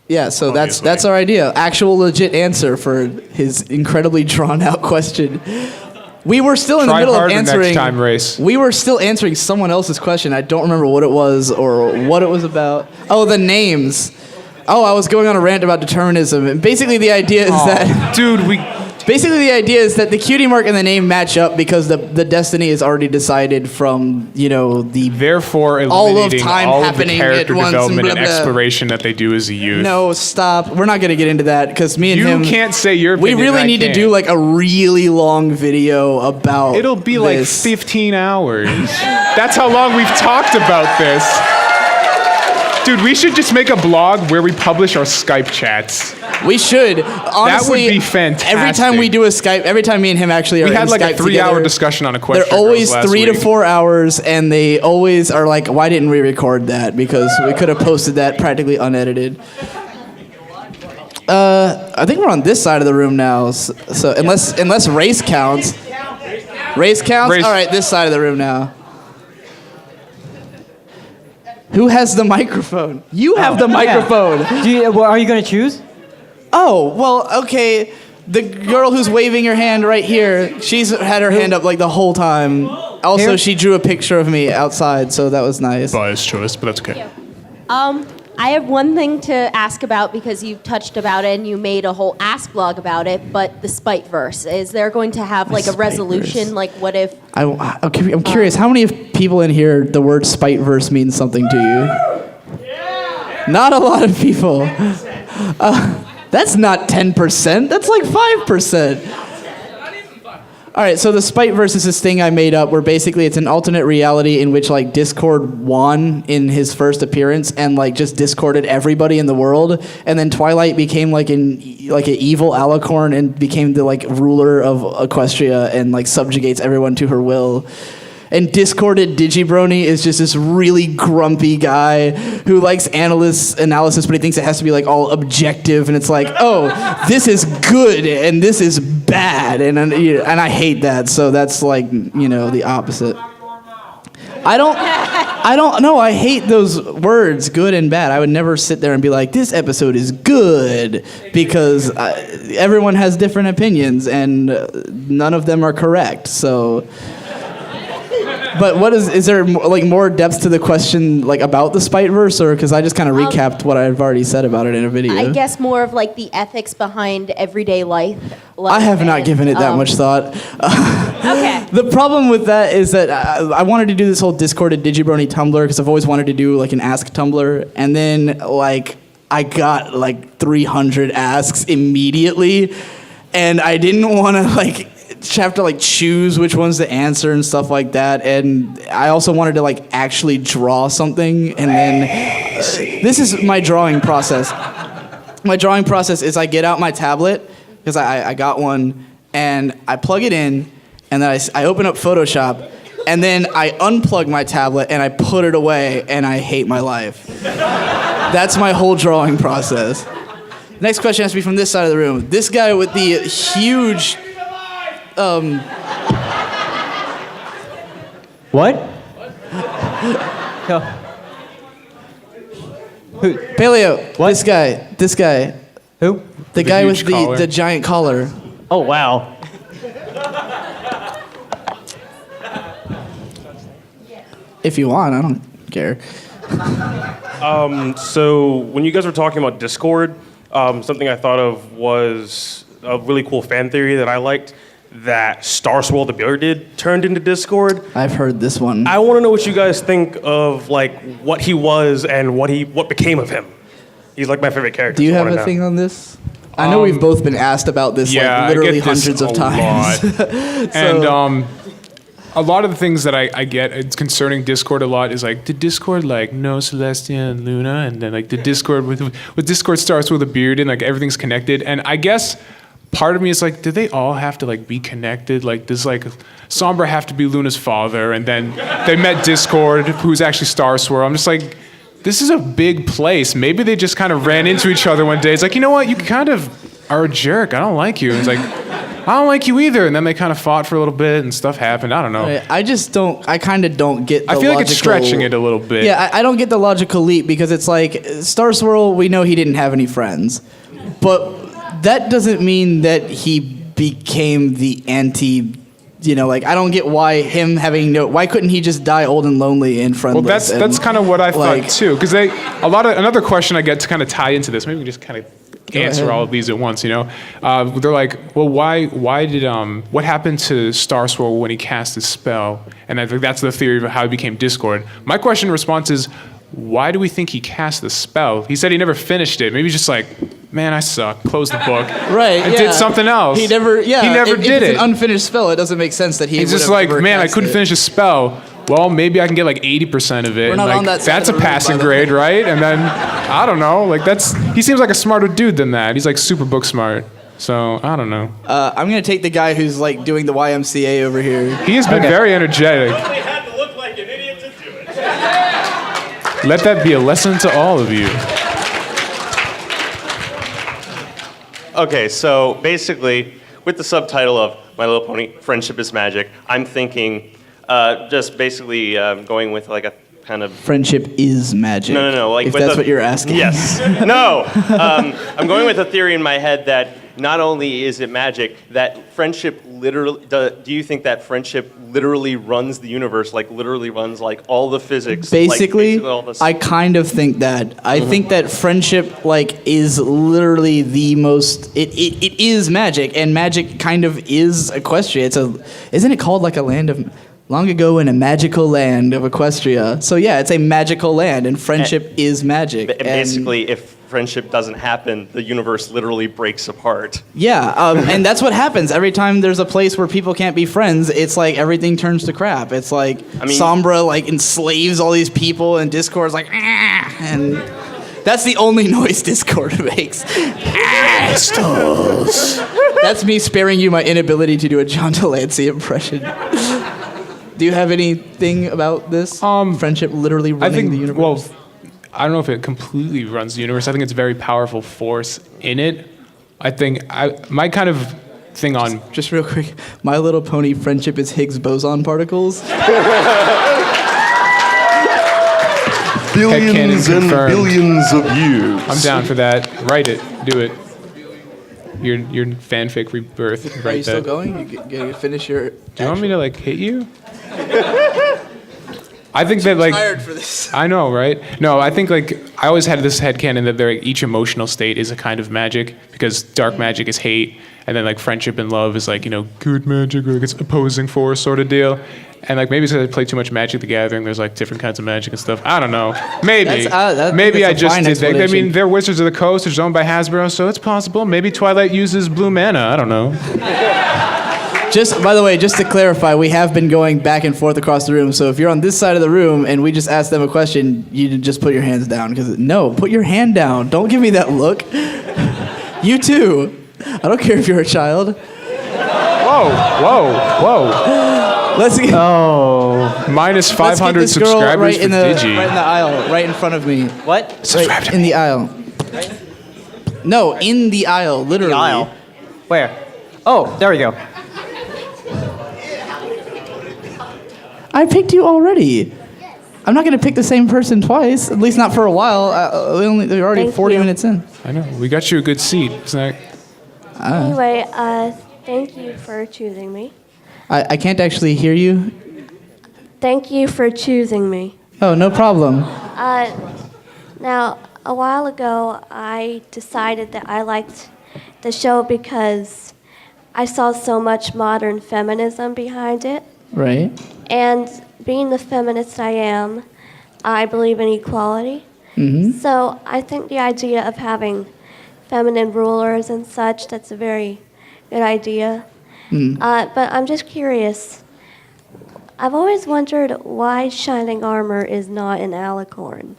yeah, so that's our idea. Actual legit answer for his incredibly drawn out question. We were still in the Try middle of harder next answering. time, Race. We were still answering someone else's question. I don't remember what it was or what it was about. Oh, the names. Oh, I was going on a rant about determinism, and basically the idea is that, dude, basically the idea is that the cutie mark and the name match up because the destiny is already decided from the therefore all of eliminating time all of the happening character at once and development blah, and blah. exploration that they do as a youth. No, stop. We're not going to get into that because me and You him. can't say your We opinion, really I need to can't. do like a really long video about. It'll be like this. 15 hours. That's how long we've talked about this. Dude, we should just make a blog where we publish our Skype chats. We should. Honestly, that would be fantastic. Every time we do a Skype, every time me and him actually are we had in like Skype a 3-hour together, discussion on a question. they're always 3 to 4 hours, and they always are like, "Why didn't we record that? Because we could have posted that practically unedited." I think we're on this side of the room now. So unless race counts, race counts. Race. All right, this side of the room now. Who has the microphone? You have the microphone. Are you going to choose? Oh, well, okay. The girl who's waving her hand right here, she's had her hand up like the whole time. Also, Here? she drew a picture of me outside, so that was nice. Biased choice, but that's okay. I have one thing to ask about because you've touched about it and you made a whole Ask blog about it, but the Spite-verse. Is there going to have like a resolution? Like what if... I'm curious, how many people in here the word spite-verse means something to you? Not a lot of people. That's not 10%, that's like 5%. All right, so the Spite-verse is this thing I made up where basically it's an alternate reality in which like Discord won in his first appearance and like just discorded everybody in the world, and then Twilight became like an evil alicorn and became the like ruler of Equestria and like subjugates everyone to her will. And Discorded DigiBrony is just this really grumpy guy who likes analysis, but he thinks it has to be like all objective, and it's like, oh, this is good and this is bad, and I hate that. So that's like, the opposite. I don't know. I hate those words, good and bad. I would never sit there and be like, this episode is good, because everyone has different opinions and none of them are correct. So, but is there like more depth to the question, like about the Spiteverse, or because I just kind of recapped what I've already said about it in a video? I guess more of like the ethics behind everyday life. I have not given it that much thought. Okay. The problem with that is that I wanted to do this whole Discorded DigiBrony Tumblr because I've always wanted to do like an Ask Tumblr, and then like I got like 300 asks immediately, and I didn't want to like have to like choose which ones to answer and stuff like that, and I also wanted to like actually draw something, and then this is my drawing process. My drawing process is I get out my tablet, because I got one, and I plug it in, and then I open up Photoshop, and then I unplug my tablet and I put it away, and I hate my life. That's my whole drawing process. Next question has to be from this side of the room. This guy with the huge What? Who? Paleo. What? This guy. Who? The guy with the giant collar. Oh, wow. If you want, I don't care. So when you guys were talking about Discord, something I thought of was a really cool fan theory that I liked, that Star Swirl the Bearded turned into Discord. I've heard this one. I want to know what you guys think of like what he was and what became of him. He's like my favorite character. Do you have a thing on this? I know we've both been asked about this like literally hundreds of times. And a lot of the things that I get it's concerning Discord a lot is like, did Discord like know Celestia and Luna, and then like the Discord with Discord starts with a beard and like everything's connected, and I guess part of me is like, do they all have to like be connected? Like, does like Sombra have to be Luna's father, and then they met Discord, who's actually Star Swirl? I'm just like, this is a big place. Maybe they just kind of ran into each other one day. It's like, you know what? You kind of are a jerk. I don't like you. And it's like, I don't like you either. And then they kind of fought for a little bit and stuff happened. I don't know. I kind of don't get the I feel like it's stretching it a little bit. Yeah, I don't get the logical leap, because it's like, Star Swirl, we know he didn't have any friends. But that doesn't mean that he became the like, I don't get why him having why couldn't he just die old and lonely and friendless? Well, that's kind of what I thought too, because another question I get to kind of tie into this, maybe we can just kind of answer all of these at once, they're like, well, why did what happened to Star Swirl when he cast his spell? And I think that's the theory of how he became Discord. My question in response is, why do we think he cast the spell? He said he never finished it. Maybe just like, man, I suck. Close the book. Right. And did something else. He never did if it. It's an unfinished spell, it doesn't make sense that he. He's just like, man, I couldn't finish a spell. Well, maybe I can get like 80% of it. We're not like, on that side that's of a the room, passing by the grade, way. right? And then I don't know. Like he seems like a smarter dude than that. He's like super book smart. So I don't know. I'm gonna take the guy who's like doing the YMCA over here. He has been very energetic. Let that be a lesson to all of you. Okay, so basically, with the subtitle of My Little Pony, Friendship is Magic, I'm thinking just basically going with like a kind of... Friendship is magic. No. Like if that's what you're asking. Yes. No. I'm going with a theory in my head that not only is it magic, that friendship literally... Do you think that friendship literally runs the universe, like literally runs like all the physics? Basically, like, all the... I kind of think that. I think that friendship like is literally the most... It is magic, and magic kind of is Equestria. Isn't it called like a land of... Long ago in a magical land of Equestria. So yeah, it's a magical land, and friendship is magic. And basically, if friendship doesn't happen, the universe literally breaks apart. Yeah, and that's what happens. Every time there's a place where people can't be friends, it's like everything turns to crap. It's like Sombra like enslaves all these people, and Discord's like, ah, and that's the only noise Discord makes. Assholes. That's me sparing you my inability to do a John Delancey impression. Do you have anything about this? Friendship literally running the universe? Well, I don't know if it completely runs the universe. I think it's a very powerful force in it. I think my kind of thing on... Just real quick, My Little Pony friendship is Higgs boson particles. Billions and billions of years. I'm down for that. Write it. Do it. Your fanfic rebirth. Write Are you still that. going? You finish your... Do you want me to like hit you? I think that like tired for this. I know, right? No, I think like I always had this headcanon that each emotional state is a kind of magic because dark magic is hate, and then like friendship and love is like good magic or like it's opposing force sort of deal. And like maybe it's because I play too much Magic the Gathering. There's like different kinds of magic and stuff. I don't know. Maybe. Maybe I just did that. I mean, they're Wizards of the Coast. They're owned by Hasbro, so it's possible. Maybe Twilight uses blue mana. I don't know. Just, by the way, just to clarify, we have been going back and forth across the room. So if you're on this side of the room and we just ask them a question, you just put your hands down. Because no, put your hand down. Don't give me that look. You too. I don't care if you're a child. Whoa. Let's get. Oh. Minus 500 Let's get this girl subscribers right for in the, Digi. Right in the aisle, right in front of me. What? Right in the aisle. No, in the aisle, literally. The aisle? Where? Oh, there we go. I picked you already. I'm not going to pick the same person twice, at least not for a while. We're already Thank 40 you. minutes in. I know. We got you a good seat. It's not... Anyway, thank you for choosing me. I can't actually hear you. Thank you for choosing me. Oh, no problem. Now, a while ago, I decided that I liked the show because I saw so much modern feminism behind it. Right. And being the feminist I am, I believe in equality. Mm-hmm. So I think the idea of having feminine rulers and such, that's a very good idea. Mm. But I'm just curious. I've always wondered why Shining Armor is not an alicorn.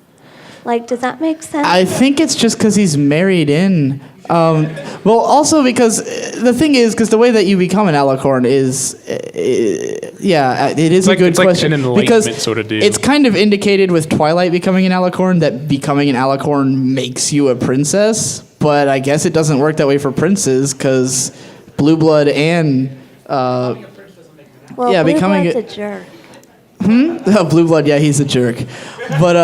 Like, does that make sense? I think it's just because he's married in. Well, also because the thing is, because the way that you become an alicorn is, it is a good question. Like an because enlightenment sort of deal. it's kind of indicated with Twilight becoming an alicorn that becoming an alicorn makes you a princess. But I guess it doesn't work that way for princes because Blue Blood and well, yeah, Blue becoming Blood's a jerk. Oh, Blue Blood, yeah, he's a jerk. But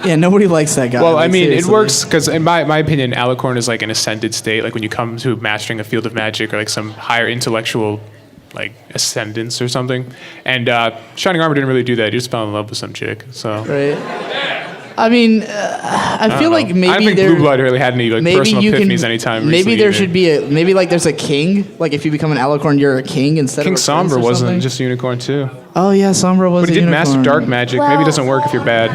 yeah, nobody likes that guy. Well, I like, mean, seriously. it works because, in my opinion, alicorn is like an ascended state. Like when you come to mastering a field of magic or like some higher intellectual, like ascendance or something. And Shining Armor didn't really do that. He just fell in love with some chick. So. Right. I mean, I feel like maybe I don't think there. Blue Blood really had any like maybe personal you epiphanies can. anytime Maybe recently there either. should be maybe like there's a king. Like if you become an alicorn, you're a king instead King of a prince Sombra or wasn't something. just a unicorn too. Oh yeah, Sombra was. But he a did master unicorn. dark magic. Maybe it doesn't work if you're bad.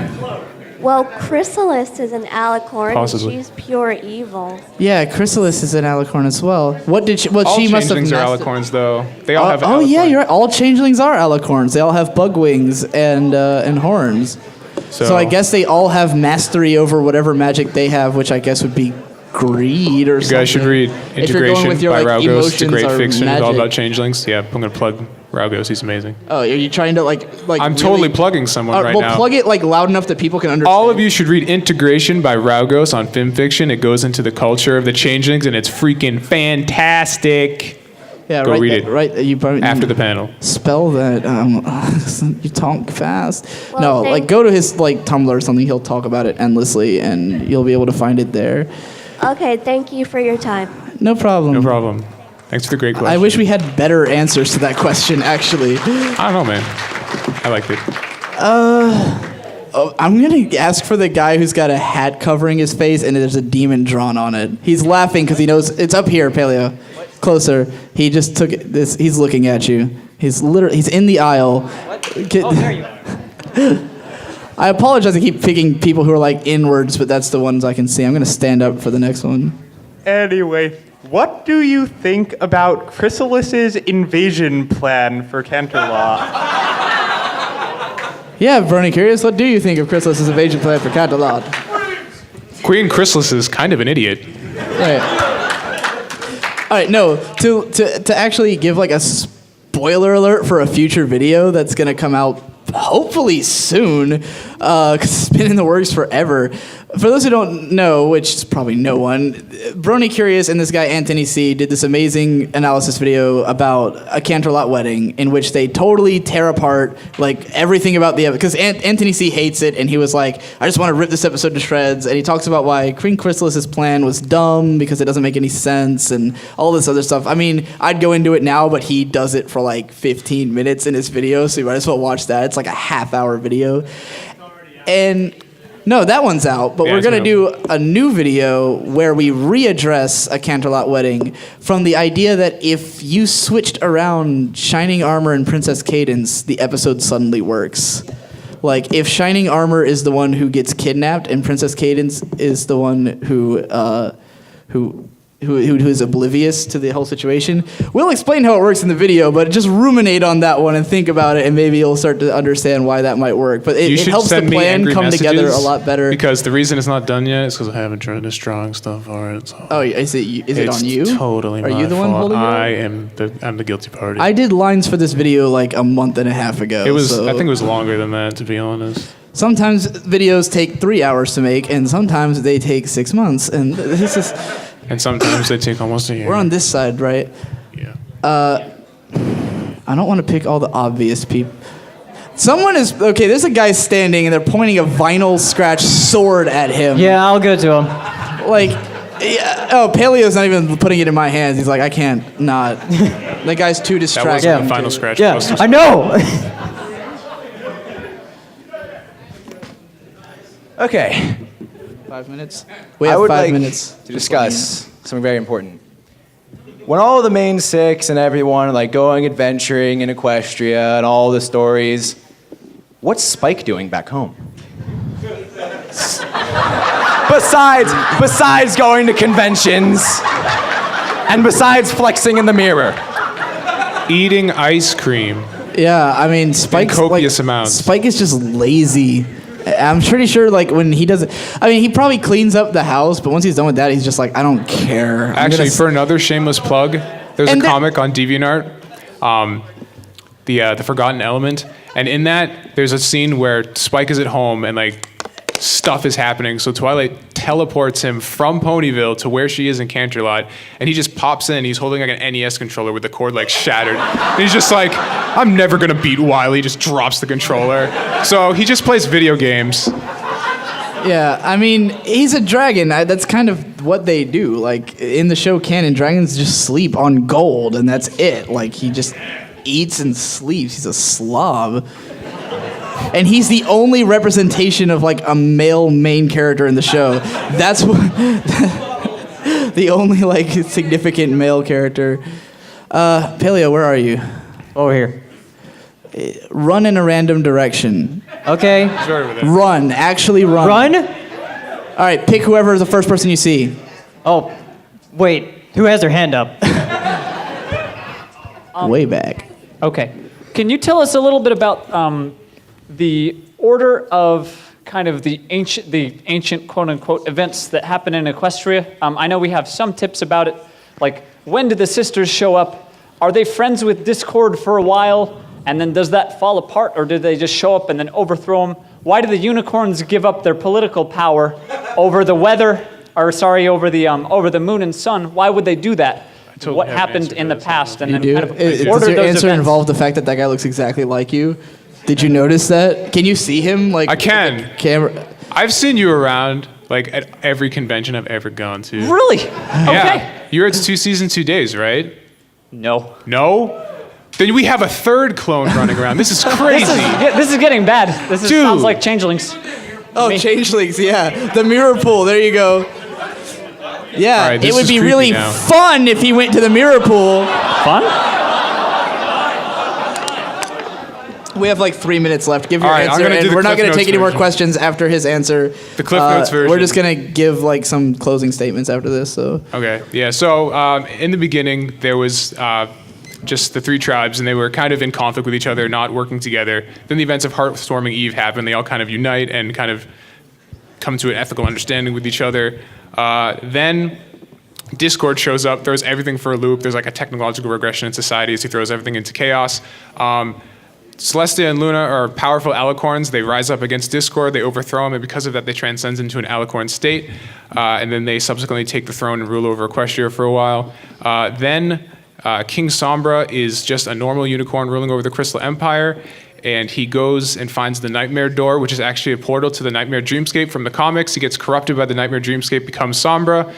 Well, Chrysalis is an alicorn, Possibly. and she's pure evil. Yeah, Chrysalis is an alicorn as well. What did she? Well, All she must have. changelings are mastered- alicorns though. They all have. Oh yeah, you're right. All changelings are alicorns. They all have bug wings and horns. So I guess they all have mastery over whatever magic they have, which I guess would be greed or You something. guys should read If you're going Integration with your, by like, Raugos. It's a emotions great are fiction. It's all magic. about changelings. Yeah, I'm gonna plug Raugos. He's amazing. Oh, are you trying to like? I'm really- totally plugging someone right well, now. plug it like loud enough that people can understand. All of you should read Integration by Raugos on FimFiction. It goes into the culture of the changelings, and it's freaking fantastic. Yeah, Go right. read it. Right. You probably After the panel. spell that. You talk fast. Well, no, thank- like go to his like Tumblr or something. He'll talk about it endlessly, and you'll be able to find it there. Okay, thank you for your time. No problem. No problem. Thanks for the great question. I wish we had better answers to that question. Actually, I don't know, man. I liked it. I'm gonna ask for the guy who's got a hat covering his face and there's a demon drawn on it. He's laughing because he knows it's up here, Paleo. Closer. He just took this. He's looking at you. He's in the aisle. Oh, there you are. I apologize. I keep picking people who are like inwards, but that's the ones I can see. I'm gonna stand up for the next one. Anyway, what do you think about Chrysalis's invasion plan for Canterlot? Yeah, BronyCurious. What do you think of Chrysalis's invasion plan for Canterlot? Queen Chrysalis is kind of an idiot. Right. All right. No. To actually give like a spoiler alert for a future video that's gonna come out hopefully soon, because it's been in the works forever. For those who don't know, which is probably no one, BronyCurious and this guy Anthony C did this amazing analysis video about a Canterlot wedding in which they totally tear apart like everything about the because Anthony C hates it, and he was like, I just want to rip this episode to shreds, and he talks about why Queen Chrysalis' plan was dumb because it doesn't make any sense and all this other stuff. I mean, I'd go into it now, but he does it for like 15 minutes in his video, so you might as well watch that. It's like a half-hour video. And no, that one's out, but we're going to do a new video where we readdress a Canterlot wedding from the idea that if you switched around Shining Armor and Princess Cadence, the episode suddenly works. Like, if Shining Armor is the one who gets kidnapped and Princess Cadence is the one who is oblivious to the whole situation. We'll explain how it works in the video, but just ruminate on that one and think about it, and maybe you'll start to understand why that might work. But it helps the plan come together a lot better. Because the reason it's not done yet is because I haven't tried to drawing stuff for it. So. Oh, is it on you? Totally Are my you the one fault. holding it? I'm the guilty party. I did lines for this video like a month and a half ago. It was. So. I think it was longer than that, to be honest. Sometimes videos take 3 hours to make, and sometimes they take 6 months, and this is. And sometimes they take almost a year. We're on this side, right? Yeah. I don't want to pick all the obvious people. Someone is okay. There's a guy standing, and they're pointing a vinyl scratch sword at him. Yeah, I'll go to him. Like, yeah, oh, Paleo's not even putting it in my hands. He's like, I can't not. That guy's too distracted. That wasn't a vinyl scratch. Yeah, I know. Okay. 5 minutes? We have 5 minutes to discuss something very important. When all of the main six and everyone are like going adventuring in Equestria and all the stories, what's Spike doing back home? besides going to conventions and besides flexing in the mirror. Eating ice cream. Yeah, I mean, Spike's copious amounts. Spike is just lazy. I'm pretty sure, like, when he does it, I mean, he probably cleans up the house, but once he's done with that, he's just like, I don't care. Actually, for another shameless plug, there's a comic on DeviantArt, the Forgotten Element, and in that, there's a scene where Spike is at home and, like, stuff is happening, so Twilight teleports him from Ponyville to where she is in Canterlot, and he just pops in. He's holding like an NES controller with the cord like shattered, and he's just like, I'm never gonna beat Wily. Just drops the controller. So he just plays video games. Yeah, I mean, he's a dragon. That's kind of what they do. Like, in the show canon, dragons just sleep on gold, and that's it. Like, he just eats and sleeps. He's a slob. And he's the only representation of, like, a male main character in the show. That's what... the only, like, significant male character. Paleo, where are you? Over here. Run in a random direction. Okay. Run. Actually run. Run? All right, pick whoever is the first person you see. Oh, wait. Who has their hand up? Way back. Okay. Can you tell us a little bit about the order of kind of the ancient quote-unquote events that happen in Equestria? I know we have some tips about it, like when did the sisters show up? Are they friends with Discord for a while, and then does that fall apart, or did they just show up and then overthrow them? Why do the unicorns give up their political power over the weather, or sorry, over the moon and sun? Why would they do that? What happened in the past, and then kind of Does order your those answer events? involve the fact that that guy looks exactly like you? Did you notice that? Can you see him? Like, I can. Camera. I've seen you around like at every convention I've ever gone to. Really? Yeah. Okay. You're at 2 Seasons 2 Days, right? No. No? Then we have a third clone running around. This is crazy. This is getting bad. This Dude. sounds like changelings. Oh, changelings, yeah. The mirror pool, there you go. Yeah, All right, this it would is be creepy really now. fun if he went to the mirror pool. Fun? We have like 3 minutes left. Give your All right, I'm answer, gonna do and the we're not Cliff going to Notes take any more version. questions after his answer. The Cliff Notes version. We're just going to give like some closing statements after this. So. Okay, yeah. So in the beginning, there was just the 3 tribes, and they were kind of in conflict with each other, not working together. Then the events of Heartstorming Eve happen. They all kind of unite and kind of come to an ethical understanding with each other. Then Discord shows up, throws everything for a loop. There's like a technological regression in society as he throws everything into chaos. Celestia and Luna are powerful alicorns. They rise up against Discord, they overthrow him, and because of that, they transcend into an alicorn state. And then they subsequently take the throne and rule over Equestria for a while. Then King Sombra is just a normal unicorn ruling over the Crystal Empire. And he goes and finds the Nightmare Door, which is actually a portal to the Nightmare Dreamscape from the comics. He gets corrupted by the Nightmare Dreamscape, becomes Sombra.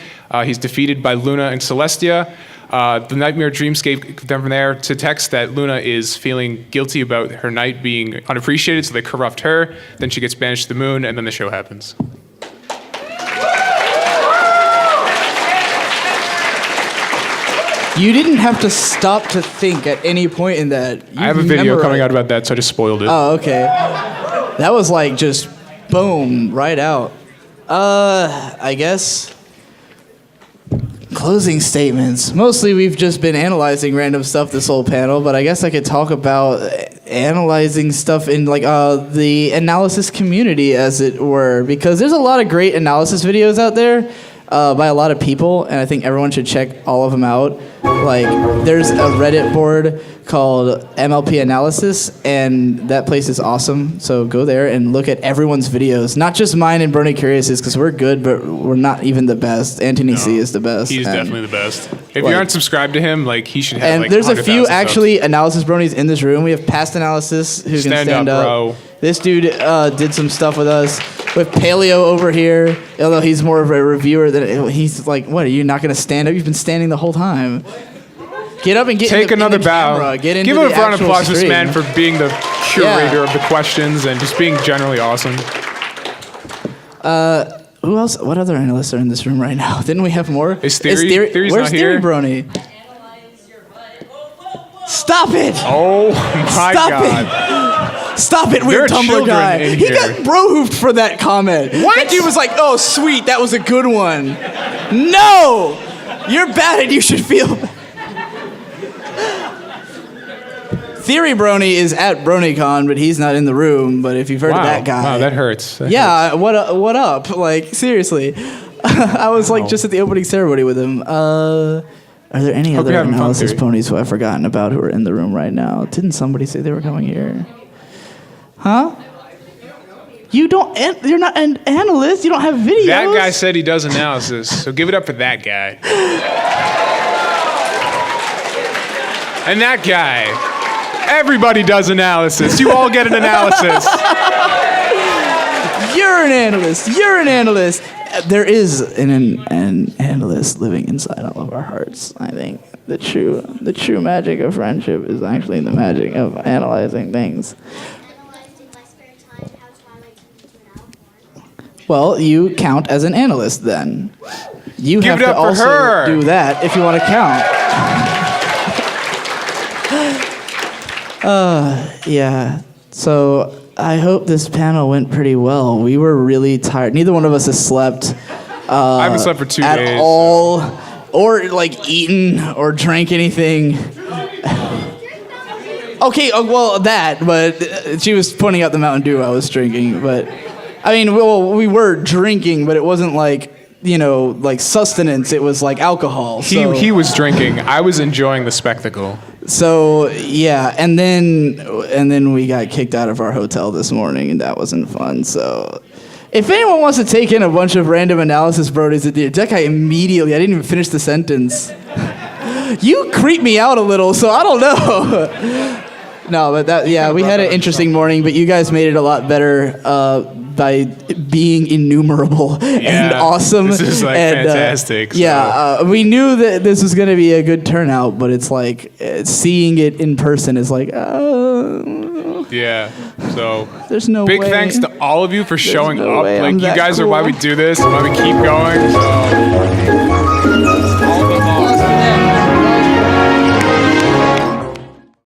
He's defeated by Luna and Celestia. The Nightmare Dreamscape then from there detects that Luna is feeling guilty about her night being unappreciated, so they corrupt her. Then she gets banished to the moon, and then the show happens. You didn't have to stop to think at any point in that. I have a video coming out about that, so I just spoiled it. Oh, okay. That was like just boom, right out. I guess closing statements. Mostly we've just been analyzing random stuff this whole panel, but I guess I could talk about analyzing stuff in like the analysis community, as it were, because there's a lot of great analysis videos out there. By a lot of people, and I think everyone should check all of them out. Like, there's a Reddit board called MLP Analysis, and that place is awesome. So go there and look at everyone's videos, not just mine and BronyCurious, because we're good, but we're not even the best. Anthony C is the best. He's definitely the best. If like- you aren't subscribed to him, like he should have. And like there's a few 100,000 actually analysis bronies in this room. We have past analysis who can stand up. Bro. This dude did some stuff with us. With Paleo over here, although he's more of a reviewer than he's like, what, are you not going to stand up? You've been standing the whole time. Get up and get Take another bow. camera. Get into Give the him a round of actual applause to this stream. man for being the curator of the questions and just being generally awesome. Who else? What other analysts are in this room right now? Didn't we have more? Is Theory? Theory's Where's not Theory here. Brony? Stop it! Oh my Stop God. it! Stop it, There weird are Tumblr children guy. in He here. got bro-hoofed for that comment. What? That dude was like, oh, sweet, that was a good one. No! You're bad and you should feel Theory Brony is at BronyCon, but he's not in the room. But if you've heard of that guy. Wow, that hurts. That Yeah, what up? Like, seriously. I was like just at the opening ceremony with him. Are there any Hope other you're having fun, analysis Theory. ponies who I've forgotten about who are in the room right now? Didn't somebody say they were coming here? Huh? You're not an analyst. You don't have videos. That guy said he does analysis, so give it up for that guy. And that guy. Everybody does analysis. You all get an analysis. You're an analyst. You're an analyst. There is an analyst living inside all of our hearts. I think the true magic of friendship is actually the magic of analyzing things. Well, you count as an analyst then. You Give have it to up for also her. do that if you want to count. Yeah. So I hope this panel went pretty well. We were really tired. Neither one of us has slept. I haven't slept for 2 at days. all, or like eaten or drank anything. Okay, well that, but she was pointing out the Mountain Dew I was drinking. But I mean, well, we were drinking, but it wasn't like, like sustenance. It was like alcohol. So. He was drinking. I was enjoying the spectacle. So yeah, and then we got kicked out of our hotel this morning, and that wasn't fun. So if anyone wants to take in a bunch of random analysis brodies, that guy immediately, I didn't even finish the sentence. You creep me out a little, so I don't know. No, but we had an interesting morning, but you guys made it a lot better by being innumerable and awesome. This is like fantastic. We knew that this was going to be a good turnout, but it's like seeing it in person is like, Yeah. So there's no big way. thanks to all of you for showing no up. way Like I'm you that guys are why cool. we do this and why we keep going. So